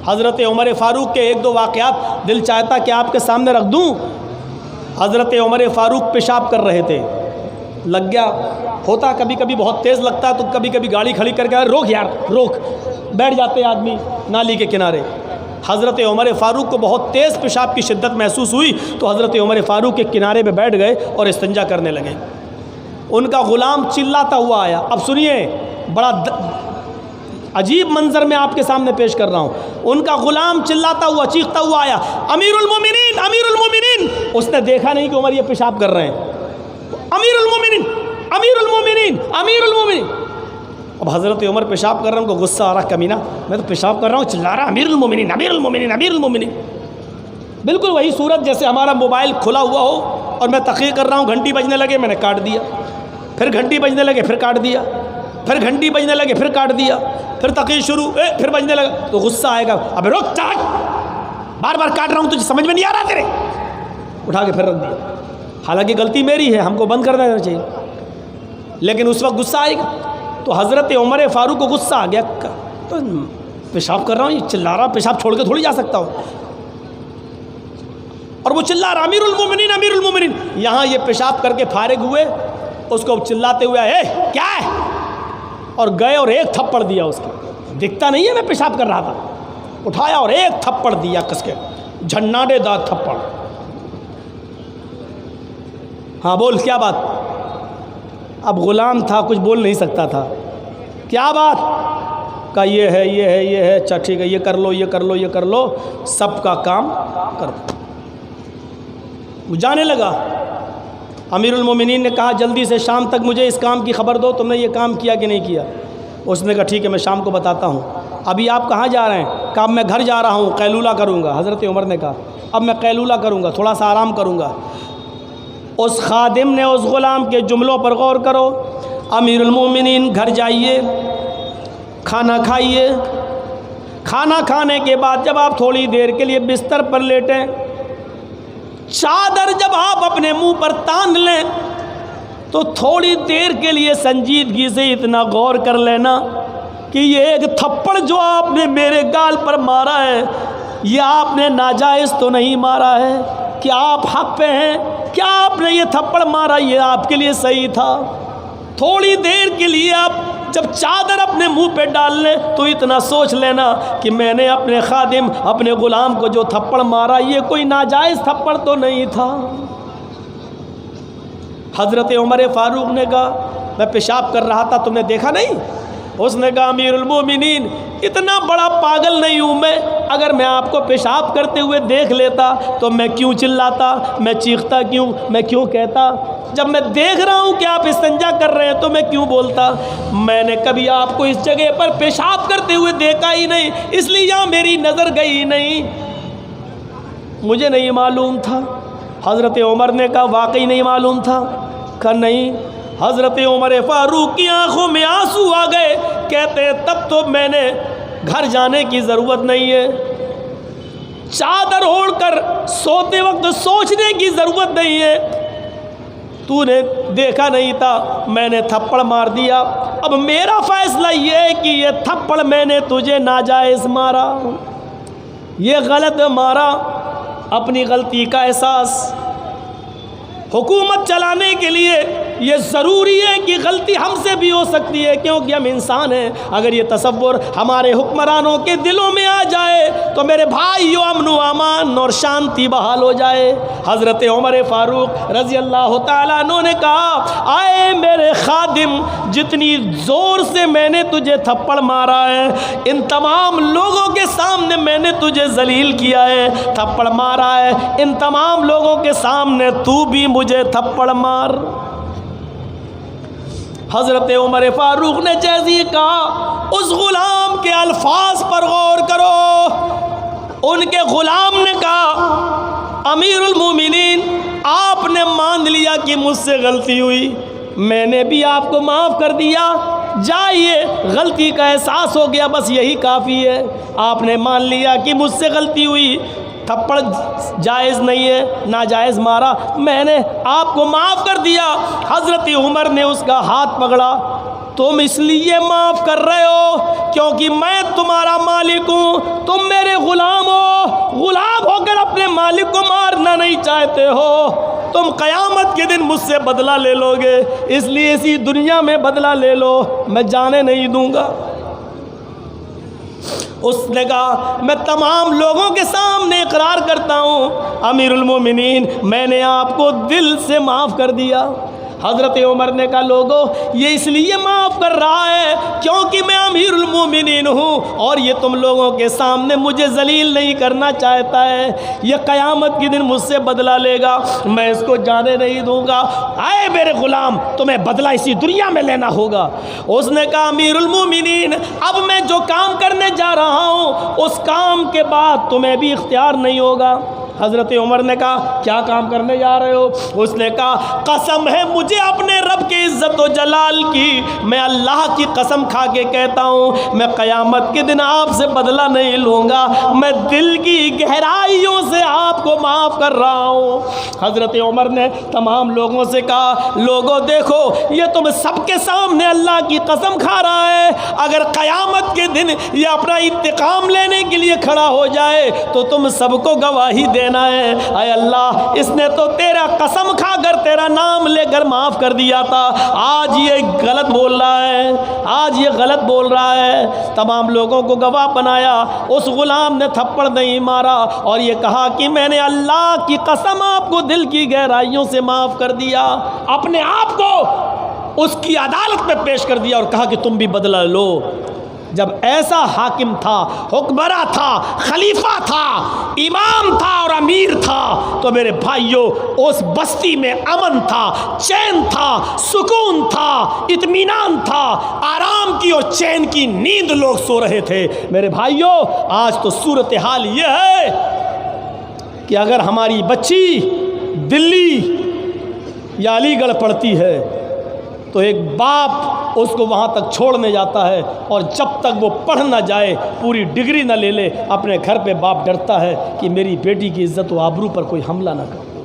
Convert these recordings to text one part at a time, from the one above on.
حضرت عمر فاروق کے ایک دو واقعات دل چاہتا کہ آپ کے سامنے رکھ دوں۔ حضرت عمر فاروق پیشاب کر رہے تھے، لگ گیا، ہوتا کبھی کبھی بہت تیز لگتا ہے تو کبھی کبھی گاڑی کھڑی کر کے روک یار روک، بیٹھ جاتے آدمی نالی کے کنارے۔ حضرت عمر فاروق کو بہت تیز پیشاب کی شدت محسوس ہوئی تو حضرت عمر فاروق کے کنارے پہ بیٹھ گئے اور استنجا کرنے لگے۔ ان کا غلام چلاتا ہوا آیا۔ اب سنیے، بڑا عجیب منظر میں آپ کے سامنے پیش کر رہا ہوں۔ ان کا غلام چلاتا ہوا چیختا ہوا آیا، امیر المومنین امیر المومنین۔ اس نے دیکھا نہیں کہ عمر یہ پیشاب کر رہے ہیں، امیر المومنین امیر المومنین امیر المومنین۔ اب حضرت عمر پیشاب کر رہا ہوں، ان کو غصہ آ رہا، کمینہ میں تو پیشاب کر رہا ہوں، چلا رہا امیر المومنین امیر المومنین امیر المومنین۔ بالکل وہی صورت جیسے ہمارا موبائل کھلا ہوا ہو اور میں تقریر کر رہا ہوں، گھنٹی بجنے لگے میں نے کاٹ دیا، پھر گھنٹی بجنے لگے پھر کاٹ دیا، پھر گھنٹی بجنے لگے پھر کاٹ دیا، پھر تقریر شروع پھر بجنے لگا تو غصہ آئے گا، اب روک چاٹ، بار بار کاٹ رہا ہوں تجھے سمجھ میں نہیں آ رہا تیرے، اٹھا کے پھر رکھ دیا۔ حالانکہ غلطی میری ہے، ہم کو بند کر دینا چاہیے، لیکن اس وقت غصہ آئے گا۔ تو حضرت عمر فاروق کو غصہ آ گیا، تو پیشاب کر رہا ہوں، یہ چلا رہا، پیشاب چھوڑ کے تھوڑی جا سکتا ہوں، اور وہ چلا رہا امیر المومنین امیر المومنین۔ یہاں یہ پیشاب کر کے فارغ ہوئے، اس کو چلاتے ہوئے اے کیا ہے، اور گئے اور ایک تھپڑ دیا اس کو، دکھتا نہیں ہے میں پیشاب کر رہا تھا، اٹھایا اور ایک تھپڑ دیا کس کے، جھناڈے دار تھپڑ۔ ہاں بول کیا بات؟ اب غلام تھا، کچھ بول نہیں سکتا تھا، کیا بات؟ کہا یہ ہے یہ ہے یہ ہے، اچھا ٹھیک ہے، یہ کر لو یہ کر لو یہ کر لو، سب کا کام کر دو۔ وہ جانے لگا۔ امیر المومنین نے کہا جلدی سے شام تک مجھے اس کام کی خبر دو، تم نے یہ کام کیا کہ نہیں کیا؟ اس نے کہا ٹھیک ہے میں شام کو بتاتا ہوں۔ ابھی آپ کہاں جا رہے ہیں؟ کہا میں گھر جا رہا ہوں، قیلولہ کروں گا۔ حضرت عمر نے کہا اب میں قیلولہ کروں گا، تھوڑا سا آرام کروں گا۔ اس خادم نے اس غلام کے جملوں پر غور کرو، امیر المومنین گھر جائیے، کھانا کھائیے، کھانا کھانے کے بعد جب آپ تھوڑی دیر کے لیے بستر پر لیٹیں، چادر جب آپ اپنے منہ پر تان لیں تو تھوڑی دیر کے لیے سنجیدگی سے اتنا غور کر لینا کہ یہ ایک تھپڑ جو آپ نے میرے گال پر مارا ہے، یہ آپ نے ناجائز تو نہیں مارا ہے؟ کیا آپ حق پہ ہیں؟ کیا آپ نے یہ تھپڑ مارا یہ آپ کے لیے صحیح تھا؟ تھوڑی دیر کے لیے آپ جب چادر اپنے منہ پہ ڈال لیں تو اتنا سوچ لینا کہ میں نے اپنے خادم اپنے غلام کو جو تھپڑ مارا یہ کوئی ناجائز تھپڑ تو نہیں تھا۔ حضرت عمر فاروق نے کہا میں پیشاب کر رہا تھا، تم نے دیکھا نہیں؟ اس نے کہا امیر المومنین اتنا بڑا پاگل نہیں ہوں میں، اگر میں آپ کو پیشاب کرتے ہوئے دیکھ لیتا تو میں کیوں چلاتا، میں چیختا کیوں، میں کیوں کہتا؟ جب میں دیکھ رہا ہوں کہ آپ استنجا کر رہے ہیں تو میں کیوں بولتا؟ میں نے کبھی آپ کو اس جگہ پر پیشاب کرتے ہوئے دیکھا ہی نہیں، اس لیے یہاں میری نظر گئی نہیں، مجھے نہیں معلوم تھا۔ حضرت عمر نے کہا واقعی نہیں معلوم تھا؟ کہا نہیں۔ حضرت عمر فاروق کی آنکھوں میں آنسو آ گئے، کہتے ہیں تب تو میں نے گھر جانے کی ضرورت نہیں ہے، چادر اوڑھ کر سوتے وقت سوچنے کی ضرورت نہیں ہے، تو نے دیکھا نہیں تھا میں نے تھپڑ مار دیا، اب میرا فیصلہ یہ ہے کہ یہ تھپڑ میں نے تجھے ناجائز مارا، یہ غلط مارا۔ اپنی غلطی کا احساس، حکومت چلانے کے لیے یہ ضروری ہے کہ غلطی ہم سے بھی ہو سکتی ہے کیونکہ ہم انسان ہیں، اگر یہ تصور ہمارے حکمرانوں کے دلوں میں آ جائے تو میرے بھائیو امن و امان اور شانتی بحال ہو جائے۔ حضرت عمر فاروق رضی اللہ تعالیٰ عنہ نے کہا آئے میرے خادم، جتنی زور سے میں نے تجھے تھپڑ مارا ہے، ان تمام لوگوں کے سامنے میں نے تجھے ذلیل کیا ہے، تھپڑ مارا ہے، ان تمام لوگوں کے سامنے تو بھی مجھے تھپڑ مار۔ حضرت عمر فاروق نے جیسے ہی کہا اس غلام کے الفاظ پر غور کرو، ان کے غلام نے کہا امیر المومنین آپ نے مان لیا کہ مجھ سے غلطی ہوئی، میں نے بھی آپ کو معاف کر دیا، جائیے، غلطی کا احساس ہو گیا، بس یہی کافی ہے، آپ نے مان لیا کہ مجھ سے غلطی ہوئی، تھپڑ جائز نہیں ہے، ناجائز مارا، میں نے آپ کو معاف کر دیا۔ حضرت عمر نے اس کا ہاتھ پکڑا تم اس لیے معاف کر رہے ہو کیونکہ میں تمہارا مالک ہوں، تم میرے غلام ہو، غلام ہو کر اپنے مالک کو مارنا نہیں چاہتے ہو، تم قیامت کے دن مجھ سے بدلہ لے لو گے، اس لیے اسی دنیا میں بدلہ لے لو، میں جانے نہیں دوں گا۔ اس نے کہا میں تمام لوگوں کے سامنے اقرار کرتا ہوں امیر المومنین میں نے آپ کو دل سے معاف کر دیا۔ حضرت عمر نے کہا لوگوں یہ اس لیے معاف کر رہا ہے کیونکہ میں امیر المومنین ہوں اور یہ تم لوگوں کے سامنے مجھے ذلیل نہیں کرنا چاہتا ہے، یہ قیامت کے دن مجھ سے بدلہ لے گا، میں اس کو جانے نہیں دوں گا، آئے میرے غلام تمہیں بدلہ اسی دنیا میں لینا ہوگا۔ اس نے کہا امیر المومنین اب میں جو کام کرنے جا رہا ہوں اس کام کے بعد تمہیں بھی اختیار نہیں ہوگا۔ حضرت عمر نے کہا کیا کام کرنے جا رہے ہو؟ اس نے کہا قسم ہے مجھے اپنے رب کے عزت و جلال کی، میں اللہ کی قسم کھا کے کہتا ہوں میں قیامت کے دن آپ سے بدلہ نہیں لوں گا، میں دل کی گہرائیوں سے آپ کو معاف کر رہا ہوں۔ حضرت عمر نے تمام لوگوں سے کہا لوگوں دیکھو یہ تم سب کے سامنے اللہ کی قسم کھا رہا ہے، اگر قیامت کے دن یہ اپنا انتقام لینے کے لیے کھڑا ہو جائے تو تم سب کو گواہی دینا ہے، اے اللہ اس نے تو تیرا قسم کھا کر تیرا نام لے کر معاف کر دیا تھا، آج یہ غلط بول رہا ہے، آج یہ غلط بول رہا ہے۔ تمام لوگوں کو گواہ بنایا، اس غلام نے تھپڑ نہیں مارا اور یہ کہا کہ میں نے اللہ کی قسم آپ کو دل کی گہرائیوں سے معاف کر دیا، اپنے آپ کو اس کی عدالت میں پیش کر دیا اور کہا کہ تم بھی بدلہ لو۔ جب ایسا حاکم تھا، حکمراں تھا، خلیفہ تھا، امام تھا اور امیر تھا تو میرے بھائیوں اس بستی میں امن تھا، چین تھا، سکون تھا، اطمینان تھا، آرام کی اور چین کی نیند لوگ سو رہے تھے۔ میرے بھائیوں آج تو صورتحال یہ ہے کہ اگر ہماری بچی دلی یا علی گڑھ پڑھتی ہے تو ایک باپ اس کو وہاں تک چھوڑنے جاتا ہے اور جب تک وہ پڑھ نہ جائے، پوری ڈگری نہ لے لے، اپنے گھر پہ باپ ڈرتا ہے کہ میری بیٹی کی عزت و آبرو پر کوئی حملہ نہ کرے۔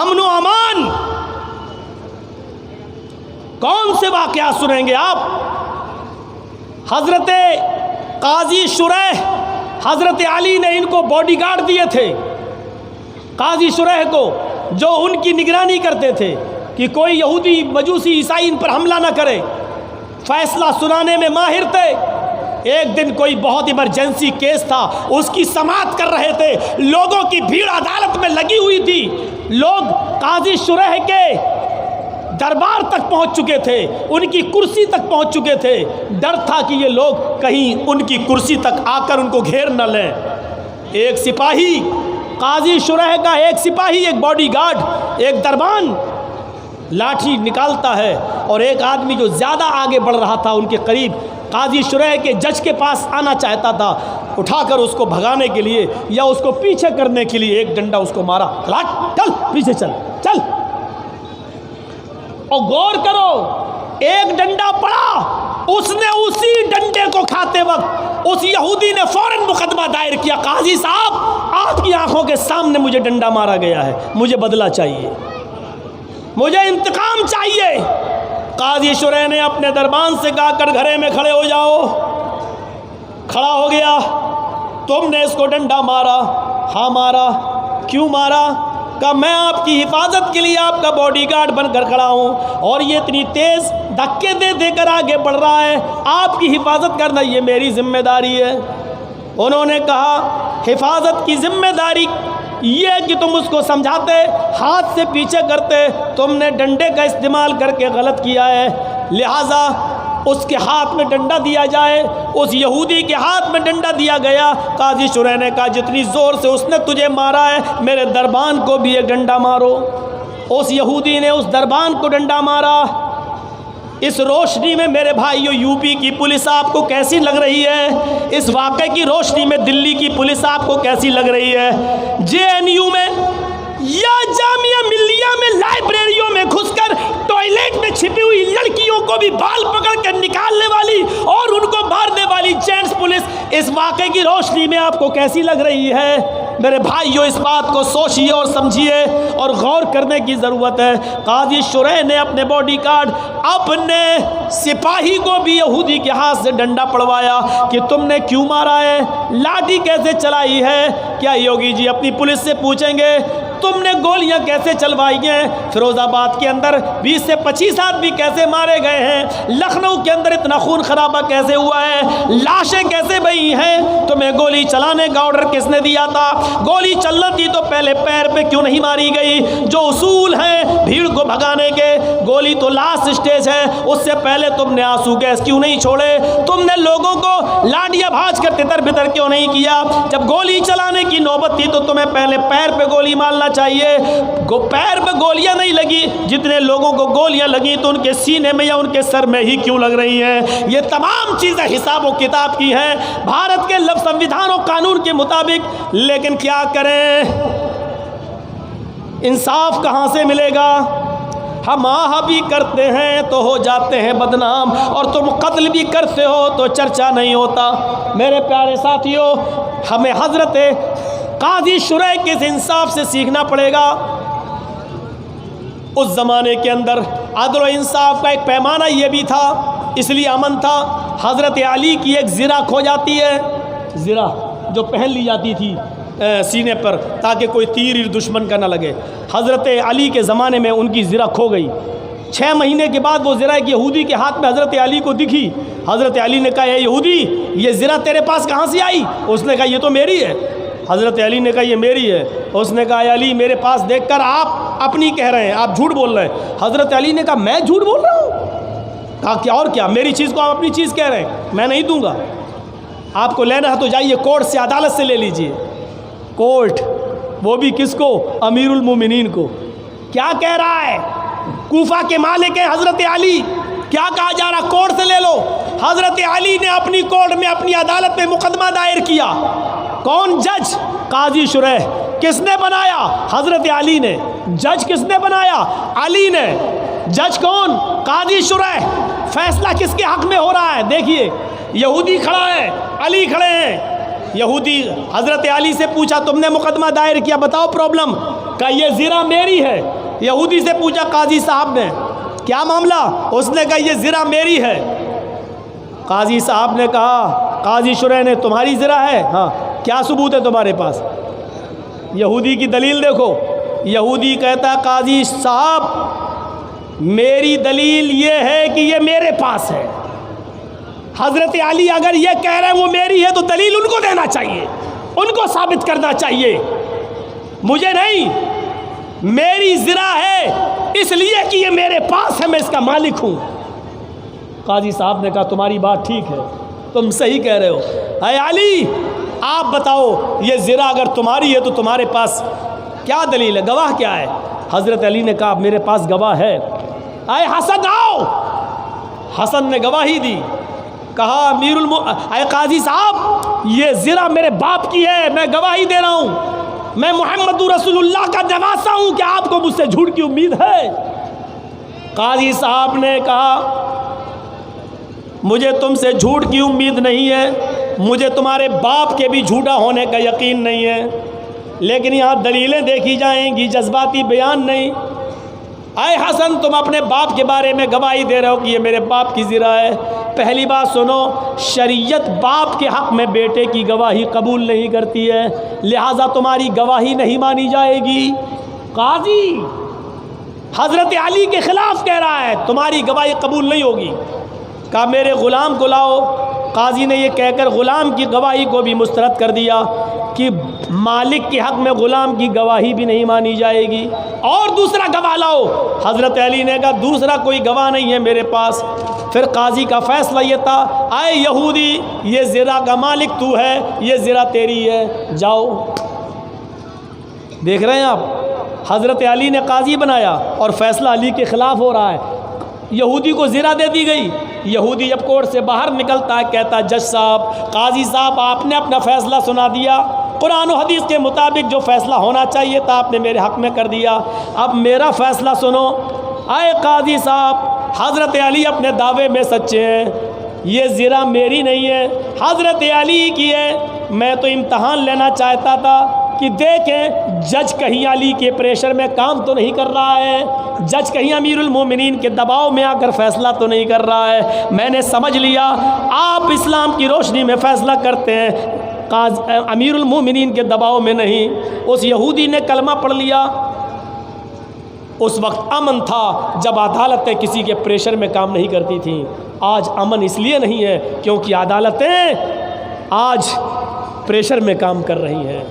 امن و امان کون سے واقعات سنیں گے آپ؟ حضرت قاضی شریح، حضرت علی نے ان کو باڈی گارڈ دیے تھے، قاضی شریح کو جو ان کی نگرانی کرتے تھے کہ کوئی یہودی مجوسی عیسائی ان پر حملہ نہ کرے، فیصلہ سنانے میں ماہر تھے۔ ایک دن کوئی بہت ایمرجنسی کیس تھا، اس کی سماعت کر رہے تھے، لوگوں کی بھیڑ عدالت میں لگی ہوئی تھی، لوگ قاضی شریح کے دربار تک پہنچ چکے تھے، ان کی کرسی تک پہنچ چکے تھے، ڈر تھا کہ یہ لوگ کہیں ان کی کرسی تک آ کر ان کو گھیر نہ لیں۔ ایک سپاہی، قاضی شریح کا ایک سپاہی، ایک باڈی گارڈ، ایک دربان لاٹھی نکالتا ہے اور ایک آدمی جو زیادہ آگے بڑھ رہا تھا ان کے قریب قاضی شریح کے جج کے پاس آنا چاہتا تھا، اٹھا کر اس کو بھگانے کے لیے یا اس کو پیچھے کرنے کے لیے ایک ڈنڈا اس کو مارا، چل پیچھے چل چل، اور غور کرو ایک ڈنڈا پڑا، اس نے اسی ڈنڈے کو کھاتے وقت اس یہودی نے فوراً مقدمہ دائر کیا، قاضی صاحب آپ کی آنکھوں کے سامنے مجھے ڈنڈا مارا گیا ہے، مجھے بدلہ چاہیے، مجھے انتقام چاہیے۔ قاضی شریح نے اپنے دربان سے کہا کر گھرے میں کھڑے ہو جاؤ، کھڑا ہو گیا، تم نے اس کو ڈنڈا مارا؟ ہاں مارا۔ کیوں مارا؟ کہ میں آپ کی حفاظت کے لیے آپ کا باڈی گارڈ بن کر کھڑا ہوں اور یہ اتنی تیز دھکے دے دے کر آگے بڑھ رہا ہے، آپ کی حفاظت کرنا یہ میری ذمہ داری ہے۔ انہوں نے کہا حفاظت کی ذمہ داری یہ کہ تم اس کو سمجھاتے، ہاتھ سے پیچھے کرتے، تم نے ڈنڈے کا استعمال کر کے غلط کیا ہے، لہٰذا اس کے ہاتھ میں ڈنڈا دیا جائے۔ اس یہودی کے ہاتھ میں ڈنڈا دیا گیا۔ قاضی شریح نے کہا جتنی زور سے اس نے تجھے مارا ہے میرے دربان کو بھی ایک ڈنڈا مارو۔ اس یہودی نے اس دربان کو ڈنڈا مارا۔ اس روشنی میں میرے بھائیو یو پی کی پولیس آپ کو کیسی لگ رہی ہے؟ اس واقعے کی روشنی میں دلی کی پولیس آپ کو کیسی لگ رہی ہے؟ JNU میں یا جامعہ ملیہ میں لائبریریوں میں گھس کر ٹوائلٹ میں چھپی ہوئی لڑکیوں کو بھی بال پکڑ کر نکالنے والی اور ان کو مارنے والی جینٹس پولیس اس واقعے کی روشنی میں آپ کو کیسی لگ رہی ہے؟ میرے بھائیوں اس بات کو سوچیے اور سمجھیے اور غور کرنے کی ضرورت ہے۔ قاضی شریح نے اپنے باڈی گارڈ اپنے سپاہی کو بھی یہودی کے ہاتھ سے ڈنڈا پڑوایا کہ تم نے کیوں مارا ہے، لاٹھی کیسے چلائی ہے؟ کیا یوگی جی اپنی پولیس سے پوچھیں گے تم نے گولیاں کیسے چلوائی ہیں؟ فیروز آباد کے اندر 20 سے 25 آدمی کیسے مارے گئے ہیں؟ لکھنؤ کے اندر اتنا خون خرابہ کیسے ہوا ہے؟ لاشیں کیسے بہی ہیں؟ تمہیں گولی چلانے کا آرڈر کس نے دیا تھا؟ گولی چلنا تھی تو پہلے پیر پہ کیوں نہیں ماری گئی؟ جو اصول ہیں بھیڑ کو بھگانے کے، گولی تو لاسٹ سٹیج ہے، اس سے پہلے تم نے آنسو گیس کیوں نہیں چھوڑے؟ تم نے لوگوں کو لاٹیاں بھاج کر تتر بتر کیوں نہیں کیا؟ جب گولی چلانے کی نوبت تھی تو تمہیں پہلے پیر پہ گولی مارنا چاہیے۔ پیر پہ گولیاں نہیں لگی، جتنے لوگوں کو گولیاں لگی تو ان کے سینے میں یا ان کے سر میں ہی کیوں لگ رہی ہیں؟ یہ تمام چیزیں حساب و کتاب کی ہیں بھارت کے سنویدھان و قانون کے مطابق، لیکن کیا کریں؟ انصاف کہاں سے ملے گا؟ ہم آہ بھی کرتے ہیں تو ہو جاتے ہیں بدنام، اور تم قتل بھی کرتے ہو تو چرچا نہیں ہوتا۔ میرے پیارے ساتھیوں، ہمیں حضرت قاضی شریح کے انصاف سے سیکھنا پڑے گا۔ اس زمانے کے اندر عدل و انصاف کا ایک پیمانہ یہ بھی تھا، اس لیے امن تھا۔ حضرت علی کی ایک زرہ کھو جاتی ہے، زرہ جو پہن لی جاتی تھی سینے پر تاکہ کوئی تیر دشمن کا نہ لگے، حضرت علی کے زمانے میں ان کی زرہ کھو گئی۔ 6 مہینے کے بعد وہ زرہ ایک یہودی کے ہاتھ میں حضرت علی کو دکھی۔ حضرت علی نے کہا اے یہودی، یہ زرہ تیرے پاس کہاں سے آئی؟ اس نے کہا یہ تو میری ہے۔ حضرت علی نے کہا یہ میری ہے۔ اس نے کہا اے علی، میرے پاس دیکھ کر آپ اپنی کہہ رہے ہیں، آپ جھوٹ بول رہے ہیں۔ حضرت علی نے کہا میں جھوٹ بول رہا ہوں؟ کہا کیا اور کیا، میری چیز کو آپ اپنی چیز کہہ رہے ہیں، میں نہیں دوں گا۔ آپ کو لینا ہے تو جائیے کورٹ سے، عدالت سے لے لیجئے۔ کورٹ، وہ بھی کس کو؟ امیر المومنین کو۔ کیا کہہ رہا ہے؟ کوفہ کے مالک ہیں حضرت علی، کیا کہا جا رہا؟ کورٹ سے لے لو۔ حضرت علی نے اپنی کورٹ میں، اپنی عدالت میں مقدمہ دائر کیا۔ کون جج؟ قاضی شریح۔ کس نے بنایا؟ حضرت علی نے۔ جج کس نے بنایا؟ علی نے۔ جج کون؟ قاضی شریح۔ فیصلہ کس کے حق میں ہو رہا ہے؟ دیکھیے، یہودی کھڑا ہے، علی کھڑے ہیں۔ یہودی حضرت علی سے پوچھا تم نے مقدمہ دائر کیا، بتاؤ پرابلم؟ کہا یہ زرہ میری ہے۔ یہودی سے پوچھا قاضی صاحب نے کیا معاملہ؟ اس نے کہا یہ زرہ میری ہے۔ قاضی صاحب نے کہا، قاضی شریح نے، تمہاری زرہ ہے؟ ہاں۔ کیا ثبوت ہے تمہارے پاس؟ یہودی کی دلیل دیکھو۔ یہودی کہتا ہے قاضی صاحب میری دلیل یہ ہے کہ یہ میرے پاس ہے۔ حضرت علی اگر یہ کہہ رہے ہیں وہ میری ہے تو دلیل ان کو دینا چاہیے، ان کو ثابت کرنا چاہیے، مجھے نہیں۔ میری زرہ ہے اس لیے کہ یہ میرے پاس ہے، میں اس کا مالک ہوں۔ قاضی صاحب نے کہا تمہاری بات ٹھیک ہے، تم صحیح کہہ رہے ہو۔ اے علی آپ بتاؤ یہ زرہ اگر تمہاری ہے تو تمہارے پاس کیا دلیل ہے، گواہ کیا ہے؟ حضرت علی نے کہا میرے پاس گواہ ہے۔ اے حسن آؤ۔ حسن نے گواہی دی، کہا اے قاضی صاحب یہ زرہ میرے باپ کی ہے، میں گواہی دے رہا ہوں، میں محمد رسول اللہ کا نواسا ہوں، کہ آپ کو مجھ سے جھوٹ کی امید ہے؟ قاضی صاحب نے کہا مجھے تم سے جھوٹ کی امید نہیں ہے، مجھے تمہارے باپ کے بھی جھوٹا ہونے کا یقین نہیں ہے، لیکن یہاں دلیلیں دیکھی جائیں گی، جذباتی بیان نہیں۔ اے حسن تم اپنے باپ کے بارے میں گواہی دے رہے ہو کہ یہ میرے باپ کی زرہ ہے۔ پہلی بات سنو، شریعت باپ کے حق میں بیٹے کی گواہی قبول نہیں کرتی ہے، لہٰذا تمہاری گواہی نہیں مانی جائے گی۔ قاضی حضرت علی کے خلاف کہہ رہا ہے، تمہاری گواہی قبول نہیں ہوگی۔ کہا میرے غلام کو لاؤ۔ قاضی نے یہ کہہ کر غلام کی گواہی کو بھی مسترد کر دیا کہ مالک کے حق میں غلام کی گواہی بھی نہیں مانی جائے گی، اور دوسرا گواہ لاؤ۔ حضرت علی نے کہا دوسرا کوئی گواہ نہیں ہے میرے پاس۔ پھر قاضی کا فیصلہ یہ تھا، اے یہودی یہ زرہ کا مالک تو ہے، یہ زرہ تیری ہے، جاؤ۔ دیکھ رہے ہیں آپ، حضرت علی نے قاضی بنایا اور فیصلہ علی کے خلاف ہو رہا ہے۔ یہودی کو زرہ دے دی گئی۔ یہودی جب کورٹ سے باہر نکلتا ہے کہتا جج صاحب، قاضی صاحب آپ نے اپنا فیصلہ سنا دیا، قرآن و حدیث کے مطابق جو فیصلہ ہونا چاہیے تھا آپ نے میرے حق میں کر دیا، اب میرا فیصلہ سنو۔ اے قاضی صاحب حضرت علی اپنے دعوے میں سچے ہیں، یہ زرہ میری نہیں ہے، حضرت علی کی ہے، میں تو امتحان لینا چاہتا تھا کہ دیکھیں جج کہیں علی کے پریشر میں کام تو نہیں کر رہا ہے، جج کہیں امیر المومنین کے دباؤ میں آ کر فیصلہ تو نہیں کر رہا ہے، میں نے سمجھ لیا آپ اسلام کی روشنی میں فیصلہ کرتے ہیں، امیر المومنین کے دباؤ میں نہیں۔ اس یہودی نے کلمہ پڑھ لیا۔ اس وقت امن تھا جب عدالتیں کسی کے پریشر میں کام نہیں کرتی تھیں، آج امن اس لیے نہیں ہے کیونکہ عدالتیں آج پریشر میں کام کر رہی ہیں۔